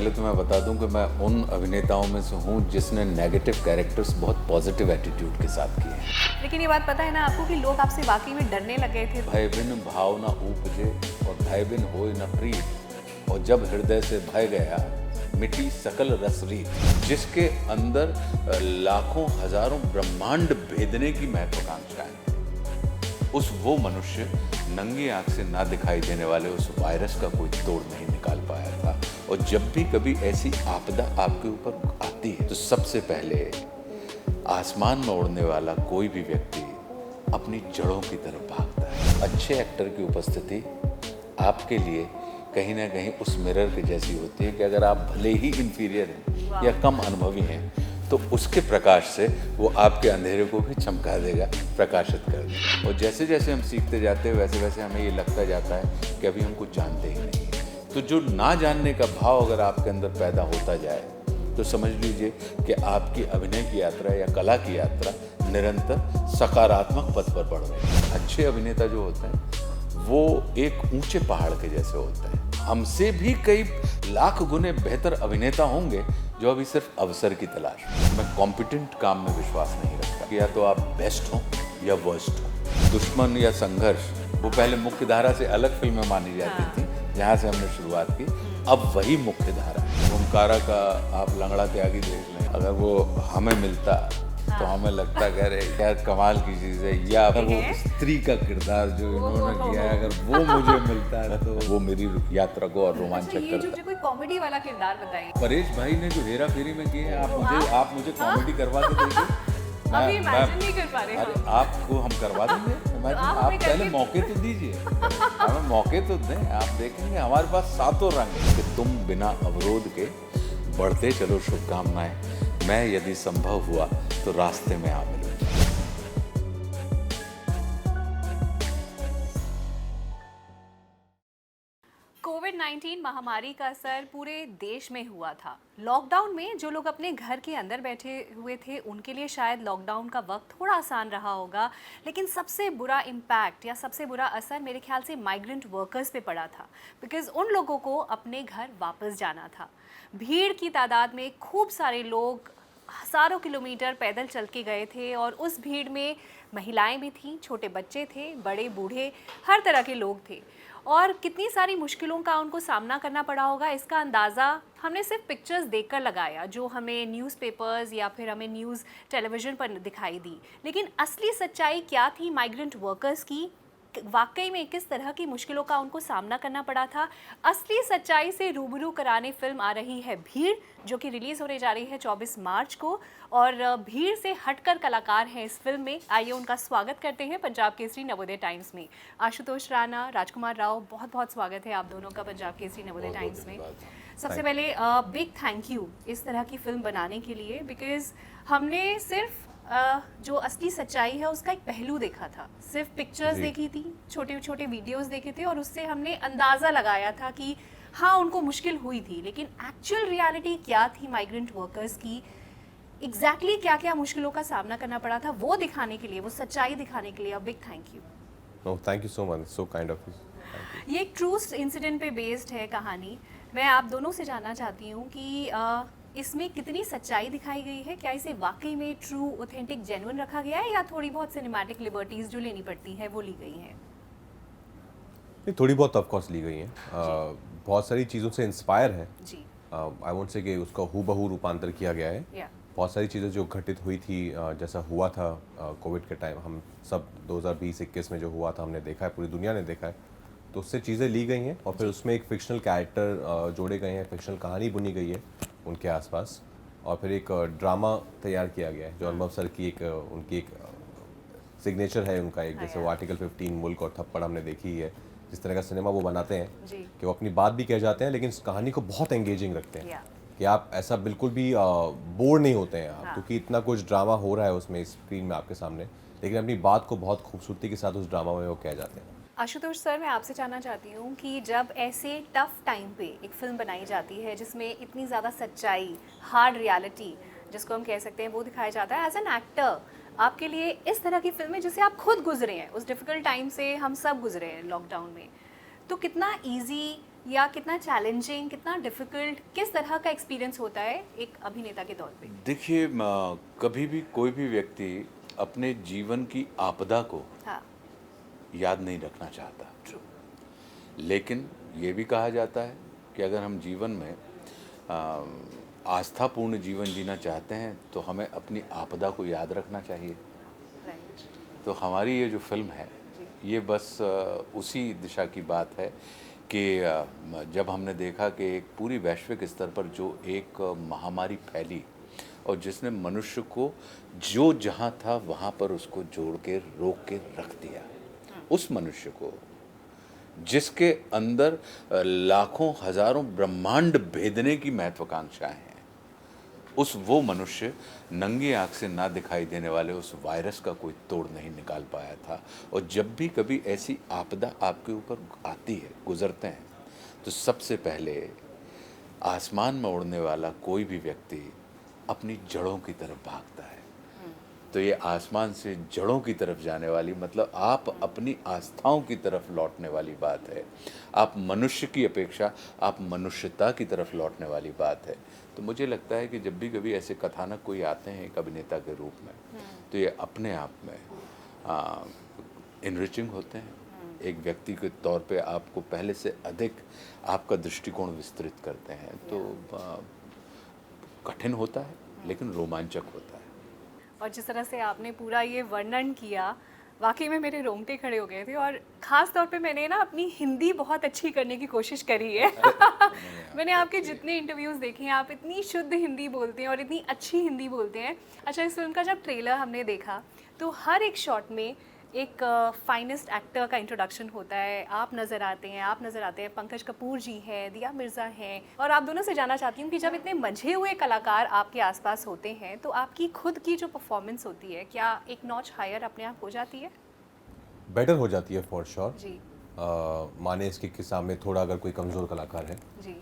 पहले तो मैं बता दूं कि मैं उन अभिनेताओं में से हूं जिसने नेगेटिव कैरेक्टर्स बहुत पॉजिटिव एटीट्यूड के साथ किए हैं। लेकिन ये बात पता है ना आपको कि लोग आपसे वाकई में डरने लग गए थे। भय बिन भाव न उपजे और भय बिन होय न प्रीत, और जब हृदय से भय गया मिटी सकल रसरीत। जिसके अंदर लाखों हजारों ब्रह्मांड भेदने की महत्वाकांक्षा है, उस वो मनुष्य नंगी आंख से ना दिखाई देने वाले उस वायरस का कोई तोड़ नहीं निकाल पाया था। और जब भी कभी ऐसी आपदा आपके ऊपर आती है तो सबसे पहले आसमान में उड़ने वाला कोई भी व्यक्ति अपनी जड़ों की तरफ भागता है। अच्छे एक्टर की उपस्थिति आपके लिए कहीं ना कहीं उस मिरर के जैसी होती है कि अगर आप भले ही इंफीरियर हैं या कम अनुभवी हैं तो उसके प्रकाश से वो आपके अंधेरे को भी चमका देगा, प्रकाशित कर देगा। और जैसे जैसे हम सीखते जाते हैं वैसे वैसे हमें ये लगता जाता है कि अभी हम कुछ जानते ही नहीं। तो जो ना जानने का भाव अगर आपके अंदर पैदा होता जाए तो समझ लीजिए कि आपकी अभिनय की यात्रा या कला की यात्रा निरंतर सकारात्मक पथ पर बढ़ रही है। अच्छे अभिनेता जो होते हैं वो एक ऊंचे पहाड़ के जैसे होते हैं। हमसे भी कई लाख गुने बेहतर अभिनेता होंगे जो अभी सिर्फ अवसर की तलाश में। मैं कॉम्पिटेंट काम में विश्वास नहीं रखता। या तो आप बेस्ट हो या वर्स्ट हो। दुश्मन या संघर्ष वो पहले मुख्य धारा से अलग फिल्में मानी जाती थी, जहाँ से हमने शुरुआत की, अब वही मुख्य धारा। ओमकारा का आप लंगड़ा त्यागी देख लें, अगर वो हमें मिलता तो हमें लगता कह रहे यार कमाल की चीज़ है। या अगर वो स्त्री का किरदार जो इन्होंने किया है अगर वो मुझे मिलता है तो वो मेरी यात्रा को और रोमांचक ये करता। जो कोई कॉमेडी वाला किरदार बताइए। परेश भाई ने जो हेरा फेरी में किए हैं, आप मुझे कॉमेडी करवा के देखिए। अभी इमेजिन नहीं कर पा रहे अरे हम। आपको हम करवा देंगे इमेजिन। आप पहले मौके तो दीजिए, हमें मौके तो दें। आप देखेंगे हमारे पास सातों रंग हैं कि तुम बिना अवरोध के बढ़ते चलो, शुभकामनाएं। मैं यदि संभव हुआ तो रास्ते में आ मिलूंगा। कोविड-19 महामारी का असर पूरे देश में हुआ था। लॉकडाउन में जो लोग अपने घर के अंदर बैठे हुए थे उनके लिए शायद लॉकडाउन का वक्त थोड़ा आसान रहा होगा, लेकिन सबसे बुरा इम्पैक्ट या सबसे बुरा असर मेरे ख्याल से माइग्रेंट वर्कर्स पे पड़ा था, बिकॉज उन लोगों को अपने घर वापस जाना था। भीड़ की तादाद में खूब सारे लोग हज़ारों किलोमीटर पैदल चल के गए थे और उस भीड़ में महिलाएं भी थीं, छोटे बच्चे थे, बड़े बूढ़े, हर तरह के लोग थे। और कितनी सारी मुश्किलों का उनको सामना करना पड़ा होगा इसका अंदाज़ा हमने सिर्फ पिक्चर्स देखकर लगाया जो हमें न्यूज़पेपर्स या फिर हमें न्यूज़ टेलीविज़न पर दिखाई दी। लेकिन असली सच्चाई क्या थी माइग्रेंट वर्कर्स की, वाकई में किस तरह की मुश्किलों का उनको सामना करना पड़ा था, असली सच्चाई से रूबरू कराने फिल्म आ रही है भीड़, जो कि रिलीज़ होने जा रही है 24 मार्च को। और भीड़ से हटकर कलाकार हैं इस फिल्म में। आइए उनका स्वागत करते हैं पंजाब केसरी नवोदय टाइम्स में। आशुतोष राणा, राजकुमार राव, बहुत बहुत स्वागत है आप दोनों का पंजाब केसरी नवोदय टाइम्स में। सबसे पहले बिग थैंक यू इस तरह की फिल्म बनाने के लिए, बिकॉज हमने सिर्फ जो असली सच्चाई है उसका एक पहलू देखा था, सिर्फ पिक्चर्स देखी थी, छोटे छोटे वीडियोस देखे थे और उससे हमने अंदाज़ा लगाया था कि हाँ उनको मुश्किल हुई थी, लेकिन एक्चुअल रियलिटी क्या थी माइग्रेंट वर्कर्स की, एग्जैक्टली क्या क्या मुश्किलों का सामना करना पड़ा था, वो दिखाने के लिए, वो सच्चाई दिखाने के लिए big thank you. No, thank you so much. So kind of you. ये एक ट्रू इंसिडेंट पे बेस्ड है कहानी। मैं आप दोनों से जानना चाहती हूँ कि इसमें कितनी सच्चाई दिखाई गई है, क्या इसे वाकई में ट्रू, ऑथेंटिक, जेन्युइन रखा गया है या थोड़ी बहुत सिनेमैटिक लिबर्टीज जो लेनी पड़ती है वो ली गई हैं? नहीं, थोड़ी बहुत ऑफ कोर्स ली गई हैं। बहुत सारी चीज़ों से इंस्पायर है जी। आई वोंट से कि उसका हूबहू रूपांतर किया गया है। बहुत सारी चीज़ें जो घटित हुई थी, जैसा हुआ था कोविड के टाइम, हम सब 2020-21 में जो हुआ था हमने देखा है, पूरी दुनिया ने देखा है, तो उससे चीज़ें ली गई हैं और फिर उसमें एक फिक्शनल कैरेक्टर जोड़े गए हैं, फिक्शनल कहानी बुनी गई है उनके आसपास, और फिर एक ड्रामा तैयार किया गया है जो अनुभव सर की उनकी एक सिग्नेचर है उनका, एक जैसे वो आर्टिकल 15, मुल्क और थप्पड़ हमने देखी है, जिस तरह का सिनेमा वो बनाते हैं कि वो अपनी बात भी कह जाते हैं लेकिन इस कहानी को बहुत एंगेजिंग रखते हैं कि आप ऐसा बिल्कुल भी बोर नहीं होते हैं आप, क्योंकि इतना कुछ ड्रामा हो रहा है उसमें स्क्रीन में आपके सामने, लेकिन अपनी बात को बहुत खूबसूरती के साथ उस ड्रामा में वो कह जाते हैं। आशुतोष सर, मैं आपसे जानना चाहती हूँ कि जब ऐसे टफ टाइम पे एक फिल्म बनाई जाती है जिसमें इतनी ज़्यादा सच्चाई, हार्ड रियलिटी जिसको हम कह सकते हैं, वो दिखाया जाता है, एज एन एक्टर आपके लिए इस तरह की फिल्में जिसे आप खुद गुजरे हैं, उस डिफ़िकल्ट टाइम से हम सब गुजरे हैं लॉकडाउन में, तो कितना ईजी या कितना चैलेंजिंग, कितना डिफिकल्ट, किस तरह का एक्सपीरियंस होता है एक अभिनेता के तौर पे? देखिए कभी भी कोई भी व्यक्ति अपने जीवन की आपदा को हाँ, याद नहीं रखना चाहता, ट्रू। लेकिन ये भी कहा जाता है कि अगर हम जीवन में आस्थापूर्ण जीवन जीना चाहते हैं तो हमें अपनी आपदा को याद रखना चाहिए। राइट। तो हमारी ये जो फिल्म है ये बस उसी दिशा की बात है कि जब हमने देखा कि एक पूरी वैश्विक स्तर पर जो एक महामारी फैली और जिसने मनुष्य को जो जहाँ था वहाँ पर उसको जोड़ के रोक के रख दिया, उस मनुष्य को जिसके अंदर लाखों हजारों ब्रह्मांड भेदने की महत्वाकांक्षाएं हैं, उस वो मनुष्य नंगी आंख से ना दिखाई देने वाले उस वायरस का कोई तोड़ नहीं निकाल पाया था। और जब भी कभी ऐसी आपदा आपके ऊपर आती है, गुजरते हैं, तो सबसे पहले आसमान में उड़ने वाला कोई भी व्यक्ति अपनी जड़ों की तरफ भागता है। तो ये आसमान से जड़ों की तरफ जाने वाली, मतलब आप अपनी आस्थाओं की तरफ लौटने वाली बात है। आप मनुष्य की अपेक्षा आप मनुष्यता की तरफ लौटने वाली बात है। तो मुझे लगता है कि जब भी कभी ऐसे कथानक कोई आते हैं एक अभिनेता के रूप में, तो ये अपने आप में इनरिचिंग होते हैं। एक व्यक्ति के तौर पे आपको पहले से अधिक आपका दृष्टिकोण विस्तृत करते हैं। तो कठिन होता है लेकिन रोमांचक होता है। और जिस तरह से आपने पूरा ये वर्णन किया, वाकई में मेरे रोंगटे खड़े हो गए थे। और ख़ास तौर पे मैंने ना अपनी हिंदी बहुत अच्छी करने की कोशिश करी है। मैंने आपके जितने इंटरव्यूज़ देखे हैं, आप इतनी शुद्ध हिंदी बोलते हैं और इतनी अच्छी हिंदी बोलते हैं। अच्छा, इस फिल्म का जब ट्रेलर हमने देखा तो हर एक शॉट में एक फाइनेस्ट एक्टर का इंट्रोडक्शन होता है। आप नज़र आते हैं, पंकज कपूर जी हैं, दिया मिर्ज़ा हैं। और आप दोनों से जानना चाहती हूँ कि जब इतने मंझे हुए कलाकार आपके आसपास होते हैं तो आपकी खुद की जो परफॉर्मेंस होती है, क्या एक नॉच हायर अपने आप हो जाती है? बेटर हो जाती है फॉर श्योर। जी माने इसके सामने थोड़ा अगर कोई कमज़ोर कलाकार है, जी।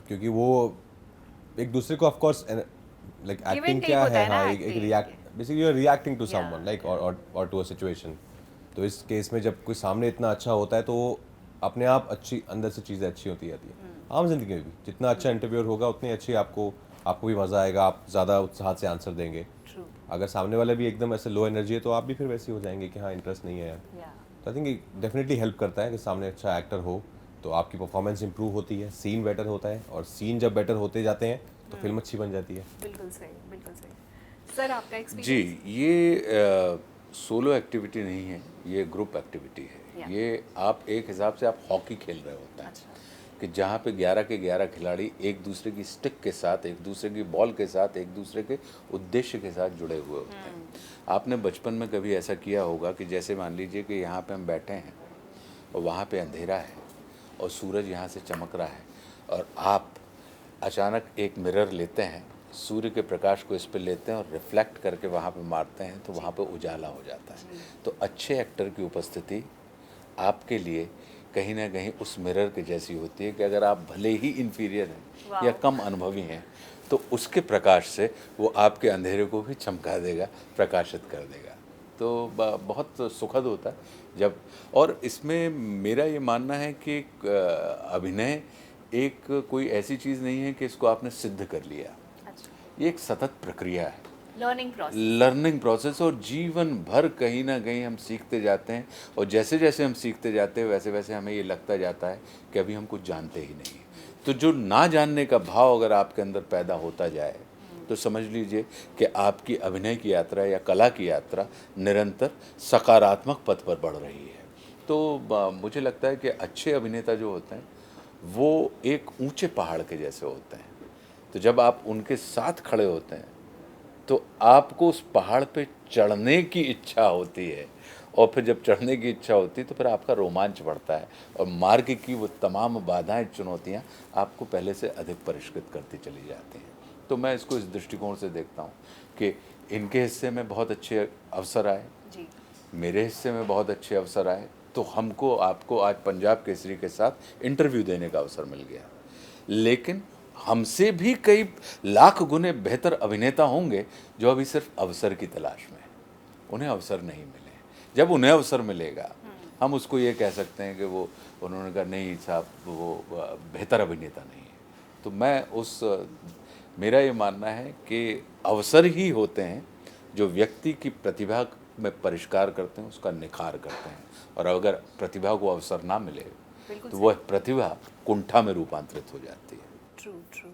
क्योंकि वो एक दूसरे को of course like Give and acting take क्या होता है, है ना, हाँ, एक acting। React basically you are reacting to Yeah, someone like or to a situation. तो इस केस में जब कोई सामने इतना अच्छा होता है तो अपने आप अच्छी अंदर से चीज़ें अच्छी होती जाती है। आम जिंदगी में भी जितना अच्छा इंटरव्यूअर होगा उतनी अच्छी आपको भी मज़ा आएगा, आप ज़्यादा उत्साह से आंसर देंगे। ट्रू। अगर सामने वाला भी एकदम ऐसे लो एनर्जी है तो आप भी फिर वैसे हो जाएंगे कि हाँ इंटरेस्ट नहीं है यार। या तो आई थिंक डेफिनेटली हेल्प करता है कि सामने अच्छा एक्टर हो तो आपकी परफॉर्मेंस इंप्रूव होती है, सीन बेटर होता है, और सीन जब बेटर होते जाते हैं तो फिल्म अच्छी बन जाती है। बिल्कुल सही, बिल्कुल सही। सर, आपका जी, एक्सपीरियंस? ये सोलो एक्टिविटी नहीं है, ये ग्रुप एक्टिविटी है। Yeah. ये आप एक हिसाब से आप हॉकी खेल रहे होते हैं अच्छा। कि जहाँ पे 11 के 11 खिलाड़ी एक दूसरे की स्टिक के साथ, एक दूसरे की बॉल के साथ, एक दूसरे के उद्देश्य के साथ जुड़े हुए होते हैं। आपने बचपन में कभी ऐसा किया होगा कि जैसे मान लीजिए कि यहाँ पे हम बैठे हैं और वहाँ पे अंधेरा है और सूरज यहाँ से चमक रहा है और आप अचानक एक मिरर लेते हैं, सूर्य के प्रकाश को इस पे लेते हैं और रिफ्लेक्ट करके वहाँ पे मारते हैं तो वहाँ पे उजाला हो जाता है। तो अच्छे एक्टर की उपस्थिति आपके लिए कहीं ना कहीं उस मिरर के जैसी होती है कि अगर आप भले ही इन्फीरियर हैं या कम अनुभवी हैं तो उसके प्रकाश से वो आपके अंधेरे को भी चमका देगा, प्रकाशित कर देगा। तो बहुत सुखद होता है जब, और इसमें मेरा ये मानना है कि अभिनय एक कोई ऐसी चीज़ नहीं है कि इसको आपने सिद्ध कर लिया। अच्छा। ये एक सतत प्रक्रिया है, लर्निंग प्रोसेस। और जीवन भर कहीं ना कहीं हम सीखते जाते हैं, और जैसे जैसे हम सीखते जाते हैं वैसे वैसे हमें ये लगता जाता है कि अभी हम कुछ जानते ही नहीं। तो जो ना जानने का भाव अगर आपके अंदर पैदा होता जाए तो समझ लीजिए कि आपकी अभिनय की यात्रा या कला की यात्रा निरंतर सकारात्मक पथ पर बढ़ रही है। तो मुझे लगता है कि अच्छे अभिनेता जो होते हैं वो एक ऊंचे पहाड़ के जैसे होते हैं। तो जब आप उनके साथ खड़े होते हैं तो आपको उस पहाड़ पे चढ़ने की इच्छा होती है, और फिर जब चढ़ने की इच्छा होती है तो फिर आपका रोमांच बढ़ता है और मार्ग की वो तमाम बाधाएं, चुनौतियां आपको पहले से अधिक परिष्कृत करती चली जाती हैं। तो मैं इसको इस दृष्टिकोण से देखता हूँ कि इनके हिस्से में बहुत अच्छे अवसर आए, मेरे हिस्से में बहुत अच्छे अवसर आए, तो हमको आपको आज पंजाब केसरी के साथ इंटरव्यू देने का अवसर मिल गया। लेकिन हमसे भी कई लाख गुने बेहतर अभिनेता होंगे जो अभी सिर्फ अवसर की तलाश में हैं, उन्हें अवसर नहीं मिले। जब उन्हें अवसर मिलेगा हम उसको ये कह सकते हैं कि वो उन्होंने कहा नहीं साहब वो बेहतर अभिनेता नहीं है। तो मैं मेरा ये मानना है कि अवसर ही होते हैं जो व्यक्ति की प्रतिभा में परिष्कार करते हैं, उसका निखार करते हैं, और अगर प्रतिभा को अवसर ना मिले तो वह प्रतिभा कुंठा में रूपांतरित हो जाती है। True true.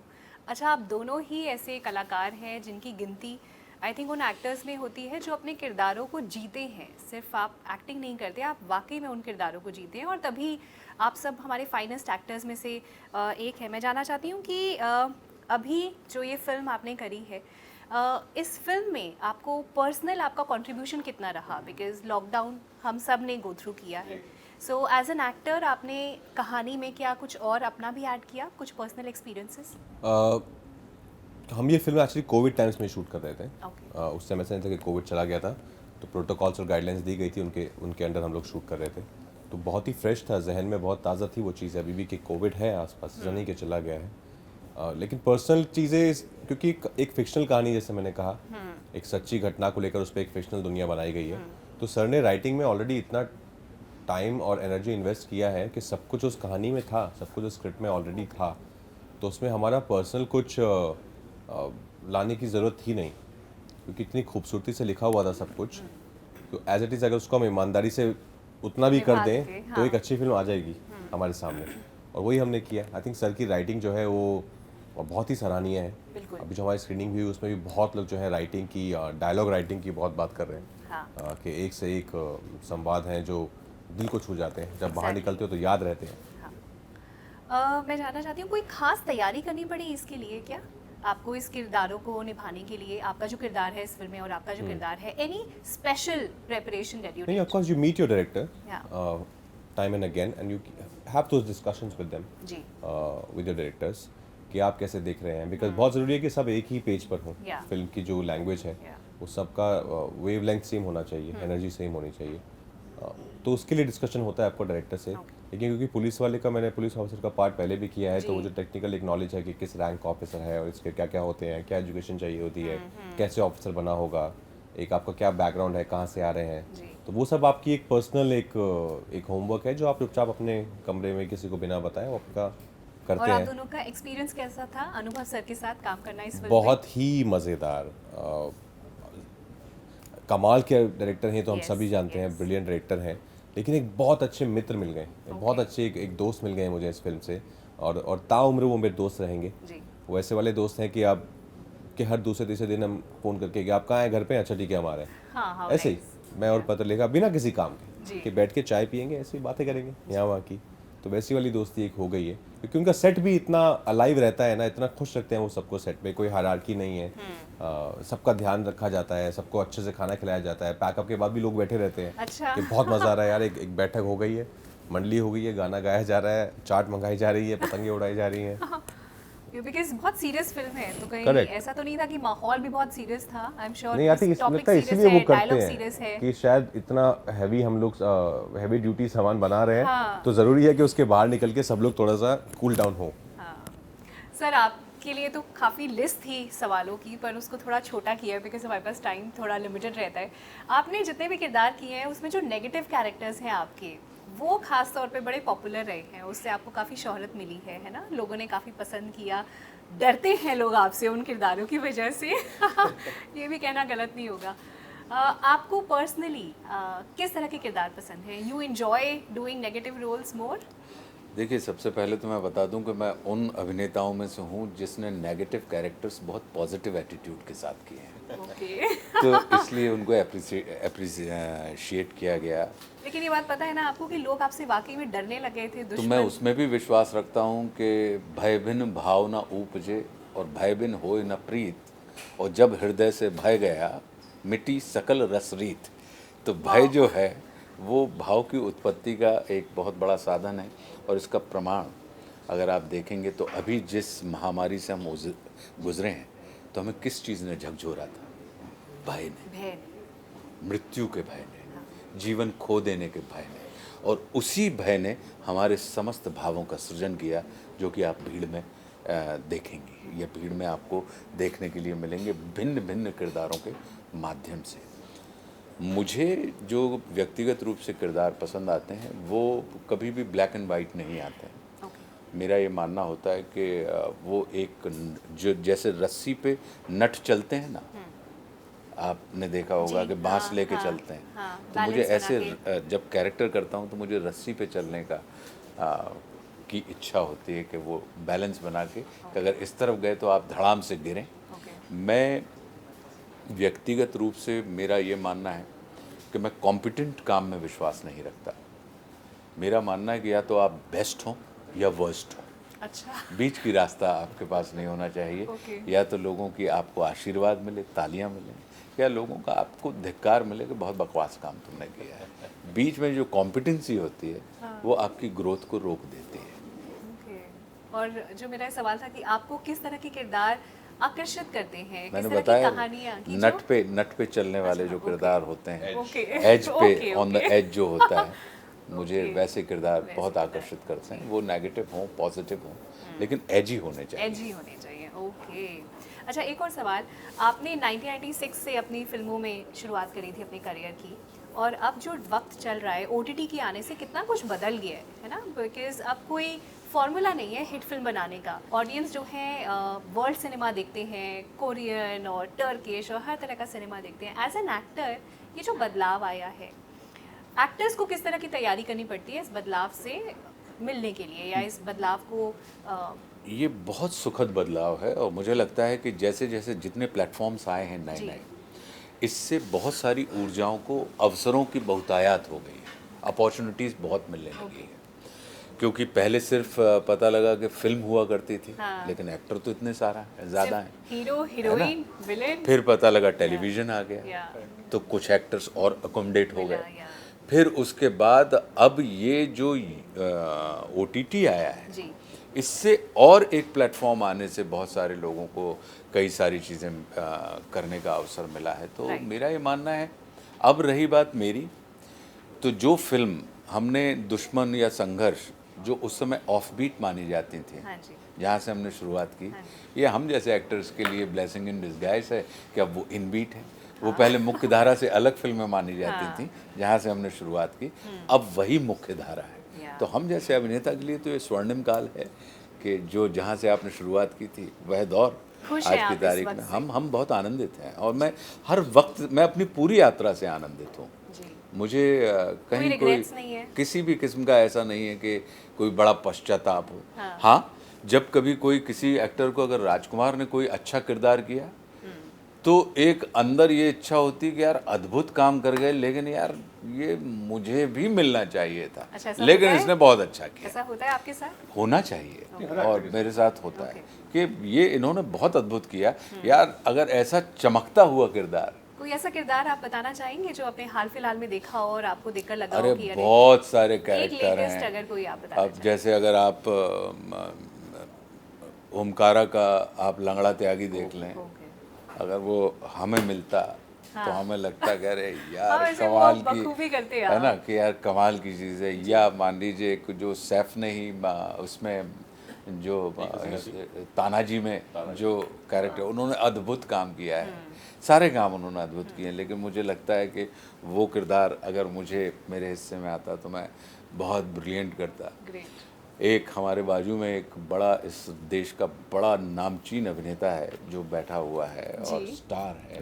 अच्छा, आप दोनों ही ऐसे कलाकार हैं जिनकी गिनती आई थिंक उन एक्टर्स में होती है जो अपने किरदारों को जीते हैं। सिर्फ आप एक्टिंग नहीं करते, आप वाकई में उन किरदारों को जीते हैं, और तभी आप सब हमारे फाइनेस्ट एक्टर्स में से एक है। मैं जानना चाहती हूँ कि अभी जो ये फिल्म आपने करी है, इस फिल्म में आपको पर्सनल आपका कंट्रीब्यूशन कितना रहा? बिकॉज लॉकडाउन हम सब ने गो थ्रू किया है। सो एज एन एक्टर आपने कहानी में क्या कुछ और अपना भी ऐड किया, कुछ पर्सनल एक्सपीरियंसेस? हम ये फिल्म एक्चुअली कोविड टाइम्स में शूट कर रहे थे। Okay. उस समय ऐसा नहीं था कि कोविड चला गया था, तो प्रोटोकॉल्स और गाइडलाइंस दी गई थी, उनके अंडर हम लोग शूट कर रहे थे। तो बहुत ही फ्रेश था, जहन में बहुत ताज़ा थी वो चीज़। अभी भी कि कोविड है आसपास, ऐसा नहीं कि चला गया है। लेकिन पर्सनल चीज़ें, क्योंकि एक फिक्शनल कहानी, जैसे मैंने कहा, एक सच्ची घटना को लेकर उस पर एक फिक्शनल दुनिया बनाई गई है। तो सर ने राइटिंग में ऑलरेडी इतना टाइम और एनर्जी इन्वेस्ट किया है कि सब कुछ उस कहानी में था, सब कुछ उस स्क्रिप्ट में ऑलरेडी था। तो उसमें हमारा पर्सनल कुछ लाने की ज़रूरत थी नहीं, क्योंकि इतनी खूबसूरती से लिखा हुआ था सब कुछ। तो एज इट इज़ अगर उसको हम ईमानदारी से उतना भी कर दें तो एक अच्छी फिल्म आ जाएगी हमारे सामने, और वही हमने किया। आई थिंक सर की राइटिंग जो है वो बहुत ही सराहनीय है। अभी जो हमारी स्क्रीनिंग हुई उसमें भी बहुत लोग जो है राइटिंग की, डायलॉग राइटिंग की बहुत बात कर रहे हैं। कि एक से एक संवाद हैं जो दिल को छू जाते हैं, जब बाहर निकलते हो तो याद रहते हैं। मैं जानना चाहती हूँ, कोई खास तैयारी करनी पड़ी इसके लिए क्या आपको, इस किरदारों को निभाने के लिए? आपका जो किरदार है इस फिल्म में और आपका जो किरदार है, any special preparation that you? नहीं, of course you meet your director time and again and you have those discussions with them, with your directors, कि आप कैसे देख रहे हैं। बिकॉज बहुत ज़रूरी है कि सब एक ही पेज पर हों। फिल्म की जो लैंग्वेज है वो सबका वेव लेंथ सेम होना चाहिए, एनर्जी सेम होनी चाहिए। तो उसके लिए डिस्कशन होता है आपको डायरेक्टर से। लेकिन क्योंकि पुलिस वाले का, मैंने पुलिस ऑफिसर का पार्ट पहले भी किया है, तो वो जो टेक्निकल एक नॉलेज है कि किस रैंक ऑफिसर है और इसके क्या क्या होते हैं, क्या एजुकेशन चाहिए होती है, कैसे ऑफिसर बना होगा, एक आपका क्या बैकग्राउंड है, कहाँ से आ रहे हैं, तो वो सब आपकी एक पर्सनल एक होमवर्क है जो आप चुपचाप अपने कमरे में किसी को बिना बताए वो आपका करते और हैं। आप दोनों का एक्सपीरियंस कैसा था अनुभव सर के साथ काम करना इस फिल्म बहुत ही मज़ेदार। कमाल के डायरेक्टर हैं तो हम सभी जानते हैं, ब्रिलियंट डायरेक्टर हैं, लेकिन एक बहुत अच्छे मित्र मिल गए, बहुत अच्छे एक दोस्त मिल गए मुझे इस फिल्म से, और ताउम्र वो मेरे दोस्त रहेंगे। वो ऐसे वाले दोस्त हैं कि आप कि हर दूसरे तीसरे दिन हम फ़ोन करके कि आप कहाँ हैं, घर पे? अच्छा ठीक है, हमारे ऐसे ही मैं और पत्र लिखा बिना किसी काम के कि बैठ के चाय पियेंगे, ऐसी बातें करेंगे यहाँ वहाँ की। तो वैसी वाली दोस्ती एक हो गई है, क्योंकि उनका सेट भी इतना अलाइव रहता है ना, इतना खुश रखते हैं वो सबको सेट पे, कोई हायरार्की नहीं है। सबका ध्यान रखा जाता है, सबको अच्छे से खाना खिलाया जाता है। पैकअप के बाद भी लोग बैठे रहते हैं। अच्छा। कि बहुत मज़ा आ रहा है यार, एक बैठक हो गई है, मंडली हो गई है, गाना गाया जा रहा है, चाट मंगाई जा रही है, पतंगे उड़ाई जा रही हैं। बिकॉज़ बहुत सीरियस फिल्म है, तो कहीं Correct. ऐसा तो नहीं था कि माहौल भी बहुत सीरियस था? आई एम श्योर नहीं, आई थिंक लगता है इसलिए वो करते हैं कि शायद इतना हैवी हम लोग हैवी ड्यूटी सामान बना रहे हैं, तो ज़रूरी है कि उसके बाहर निकल के सब लोग थोड़ा सा कूल डाउन हो। सर, आपके लिए तो काफ़ी लिस्ट थी सवालों की, पर उसको थोड़ा छोटा किया है बिकॉज हमारे पास टाइम थोड़ा लिमिटेड रहता है। आपने जितने भी किरदार किए हैं उसमें जो नेगेटिव कैरेक्टर्स हैं आपके, वो खास तौर पे बड़े पॉपुलर रहे हैं, उससे आपको काफ़ी शोहरत मिली है ना? लोगों ने काफ़ी पसंद किया, डरते हैं लोग आपसे उन किरदारों की वजह से। ये भी कहना गलत नहीं होगा। आपको पर्सनली किस तरह के किरदार पसंद हैं? You enjoy doing negative roles more? देखिए, सबसे पहले तो मैं बता दूं कि मैं उन अभिनेताओं में से हूं जिसने नेगेटिव कैरेक्टर्स बहुत पॉजिटिव एटीट्यूड के साथ किए हैं। तो इसलिए उनको एप्रिशिएट किया गया। लेकिन ये बात पता है ना आपको कि लोग आपसे वाकई में डरने लगे थे, तो मैं उसमें भी विश्वास रखता हूं कि भय भिन्न भाव न उपजे और भय भिन्न होए न प्रीत, और जब हृदय से भय गया मिटी सकल रसरीत। तो भय जो है वो भाव की उत्पत्ति का एक बहुत बड़ा साधन है, और इसका प्रमाण अगर आप देखेंगे तो अभी जिस महामारी से हम गुजरे हैं, तो हमें किस चीज़ ने झकझोरा था? भय ने, मृत्यु के भय ने, जीवन खो देने के भय ने, और उसी भय ने हमारे समस्त भावों का सृजन किया, जो कि आप भीड़ में देखेंगे। ये भीड़ में आपको देखने के लिए मिलेंगे भिन्न भिन्न किरदारों के माध्यम से। मुझे जो व्यक्तिगत रूप से किरदार पसंद आते हैं वो कभी भी ब्लैक एंड वाइट नहीं आते हैं। मेरा ये मानना होता है कि वो एक जो जैसे रस्सी पे नट चलते हैं ना, आपने देखा होगा कि बांस लेके चलते हैं, तो मुझे ऐसे जब कैरेक्टर करता हूँ तो मुझे रस्सी पे चलने का की इच्छा होती है कि वो बैलेंस बना के कि अगर इस तरफ गए तो आप धड़ाम से गिरें। मैं व्यक्तिगत रूप से मेरा ये मानना है कि मैं कॉम्पिटेंट काम में विश्वास नहीं रखता। मेरा मानना है कि या तो आप बेस्ट हों या वर्स्ट हों, अच्छा, बीच की रास्ता आपके पास नहीं होना चाहिए। या तो लोगों की आपको आशीर्वाद मिले, तालियां मिले, या लोगों का आपको धिक्कार मिले कि बहुत बकवास काम तुमने किया है। बीच में जो कॉम्पिटेंसी होती है वो आपकी ग्रोथ को रोक देती है। और जो मेरा सवाल था कि आपको किस तरह के किरदार आकर्षित करते हैं, मैंने किस तरह बताया की कहानियां की नट पे चलने वाले जो किरदार होते हैं, एज पे, ओके, ऑन द एज जो होता है, मुझे वैसे किरदार बहुत आकर्षित करते हैं। वो नेगेटिव हों, पॉजिटिव हों, लेकिन एजी होने चाहिए। एजी होने चाहिए, ओके। अच्छा, एक और सवाल, आपने 1996 से अपनी फिल्मों में शुरुआत करी थी अपने करियर की, और अब जो वक्त चल रहा है OTT के आने से कितना कुछ बदल गया है ना, बिकॉज अब कोई फॉर्मूला नहीं है हिट फिल्म बनाने का। ऑडियंस जो है वर्ल्ड सिनेमा देखते हैं, कोरियन और टर्किश और हर तरह का सिनेमा देखते हैं। एज एन एक्टर ये जो बदलाव आया है, एक्टर्स को किस तरह की तैयारी करनी पड़ती है इस बदलाव से मिलने के लिए, या इस बदलाव को ये बहुत सुखद बदलाव है, और मुझे लगता है कि जैसे जैसे जितने प्लेटफॉर्म्स आए हैं नए नए, इससे बहुत सारी ऊर्जाओं को, अवसरों की बहुतायत हो गई है, अपॉर्चुनिटीज़ बहुत मिलने लगी है। क्योंकि पहले सिर्फ पता लगा कि फिल्म हुआ करती थी, लेकिन एक्टर तो इतने ज़्यादा हैं, हीरो, हीरोइन, विलेन। फिर पता लगा टेलीविज़न आ गया, तो कुछ एक्टर्स और अकोमोडेट हो गए। फिर उसके बाद अब ये जो OTT आया है, इससे और एक प्लेटफॉर्म आने से बहुत सारे लोगों को कई सारी चीज़ें करने का अवसर मिला है। तो मेरा ये मानना है, अब रही बात मेरी, तो जो फिल्म हमने दुश्मन या संघर्ष जो उस समय ऑफ बीट मानी जाती थी, जहाँ से हमने शुरुआत की, ये हम जैसे एक्टर्स के लिए ब्लेसिंग इन डिस्गाइज है कि अब वो इन बीट है। वो पहले मुख्य धारा से अलग फिल्में मानी जाती थी जहाँ से हमने शुरुआत की, अब वही मुख्य धारा है। तो हम जैसे अभिनेता के लिए तो ये स्वर्णिम काल है कि जो जहाँ से आपने शुरुआत की थी वह दौर आज की तारीख में हम बहुत आनंदित हैं। और मैं हर वक्त, मैं अपनी पूरी यात्रा से आनंदित हूँ। मुझे कहीं कोई किसी भी किस्म का ऐसा नहीं है कि कोई बड़ा पश्चाताप हो। हाँ, जब कभी कोई किसी एक्टर को, अगर राजकुमार ने कोई अच्छा किरदार किया, तो एक अंदर ये इच्छा होती कि यार अद्भुत काम कर गए, लेकिन यार ये मुझे भी मिलना चाहिए था। लेकिन इसने बहुत अच्छा किया। ऐसा होता है आपके साथ? होना चाहिए, और मेरे साथ होता है कि ये इन्होंने बहुत अद्भुत किया यार। अगर ऐसा चमकता हुआ किरदार, कोई ऐसा किरदार आप बताना चाहेंगे जो आपने हाल फिलहाल में देखा हो और आपको देखकर लगा अरे हो कि बहुत सारे कैरेक्टर हैं। अगर कोई आप बताना अब जैसे अगर आप ओमकारा का आप लंगड़ा त्यागी देख लें, अगर वो हमें मिलता तो हमें लगता कि अरे यार कमाल की है ना, कि यार कमाल की चीज़ है। या मान लीजिए जो सैफ ने ही उसमें जो तानाजी में जो कैरेक्टर, उन्होंने अद्भुत काम किया है। सारे काम उन्होंने अद्भुत किए हैं, लेकिन मुझे लगता है कि वो किरदार अगर मुझे मेरे हिस्से में आता तो मैं बहुत ब्रिलियंट करता। एक हमारे बाजू में एक बड़ा, इस देश का बड़ा नामचीन अभिनेता है जो बैठा हुआ है और स्टार है।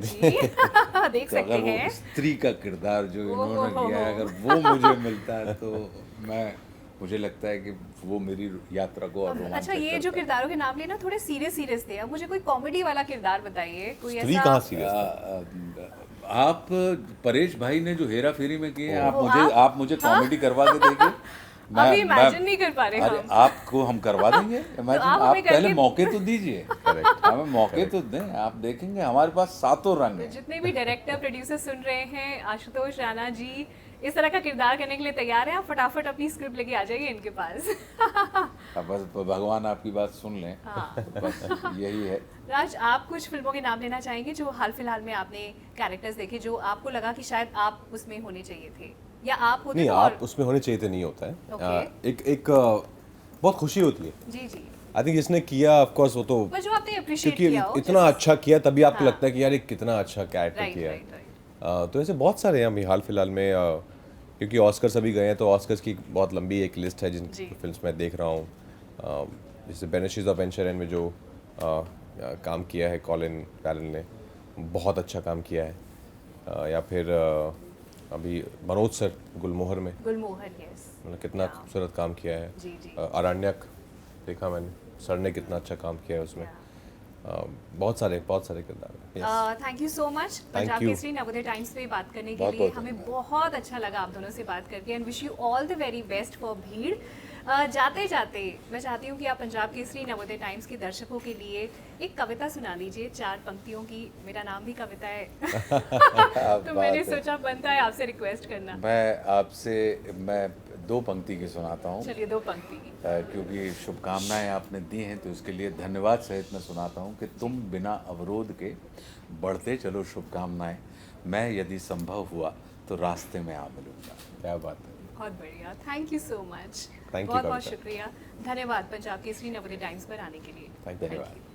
देख तो अगर वो स्त्री का किरदार जो इन्होंने किया है, अगर वो मुझे मिलता है तो मुझे लगता है कि वो मेरी यात्रा को और रोमांचक। अच्छा, ये जो किरदारों के नाम लिए ना थोड़े सीरियस थे, अब मुझे कोई कॉमेडी वाला किरदार बताइए। कोई स्त्री ऐसा कहाँ सीरियस? आप परेश भाई ने जो हेरा फेरी में किए हैं, आप मुझे कॉमेडी करवा के देखिए। अभी इमेजिन नहीं कर पा रहे हम। आपको हम करवा देंगे इमेजिन। आप पहले मौके तो दीजिए, हमें मौके तो दें, आप देखेंगे हमारे पास सातों रंग हैं। जितने भी डायरेक्टर प्रोड्यूसर सुन रहे हैं, आशुतोष राणा जी इस तरह का किरदार करने के लिए तैयार हैं, आप फटाफट अपनी स्क्रिप्ट लेके आ जाइए इनके पास। बस भगवान आपकी बात सुन लें। तो बस यही है। राज, आप कुछ फिल्मों के नाम लेना चाहेंगे जो हाल फिलहाल में आपने कैरेक्टर्स देखे, जो आपको लगा कि शायद आप उसमें होने चाहिए थे, या आप होते नहीं, तो आप उसमें होने चाहिए थे नहीं होता है। एक बहुत खुशी होती है। जी जी। आई थिंक जिसने किया, ऑफ कोर्स वो तो जो आपने अप्रिशिएट क्योंकि किया हो, इतना अच्छा किया, तभी आपको लगता है कि यार ये कितना अच्छा कैरेक्टर किया है। तो ऐसे बहुत सारे हैं अभी हाल फिलहाल में क्योंकि ऑस्कर्स अभी गए हैं तो ऑस्कर्स की बहुत लंबी एक लिस्ट है जिन जी। फिल्म्स मैं देख रहा हूँ। जैसे बेनिशीज ऑफ इनिशरिन में जो काम किया है कॉलिन फैरल ने, बहुत अच्छा काम किया है। या फिर अभी मनोज सर गुलमोहर में, गुलमोहर, यस। मतलब कितना खूबसूरत काम किया है। जी, जी। अरण्यक देखा मैंने, सर ने कितना अच्छा काम किया है उसमें। बहुत सारे किरदार हैं। Yes. Thank you so much Punjab you. Kesari Navodaya times पे बात करने के बहुत लिए। बहुत हमें बहुत अच्छा लगा आप दोनों से बात करके and wish you all the very best for भीड़। जाते जाते मैं चाहती हूँ कि आप पंजाब केसरी नवोदय टाइम्स के दर्शकों के लिए एक कविता सुना दीजिए 4 पंक्तियों की। मेरा नाम भी कविता है तो मैंने बात है। सोचा बनता है आपसे रिक्वेस्ट करना। मैं 2 पंक्ति की सुनाता हूँ, चलिए 2 पंक्ति की। क्योंकि शुभकामनाएं आपने दी हैं तो इसके लिए धन्यवाद सहित मैं सुनाता हूँ कि तुम बिना अवरोध के बढ़ते चलो शुभकामनाएं, मैं यदि संभव हुआ तो रास्ते में आ मिलूंगा। क्या बात है। बहुत बढ़िया, thank you so much. Thank you, बहुत बहुत कविता। शुक्रिया, धन्यवाद पंजाब केसरी नवोदय टाइम्स पर आने के लिए। Thank you. धन्यवाद।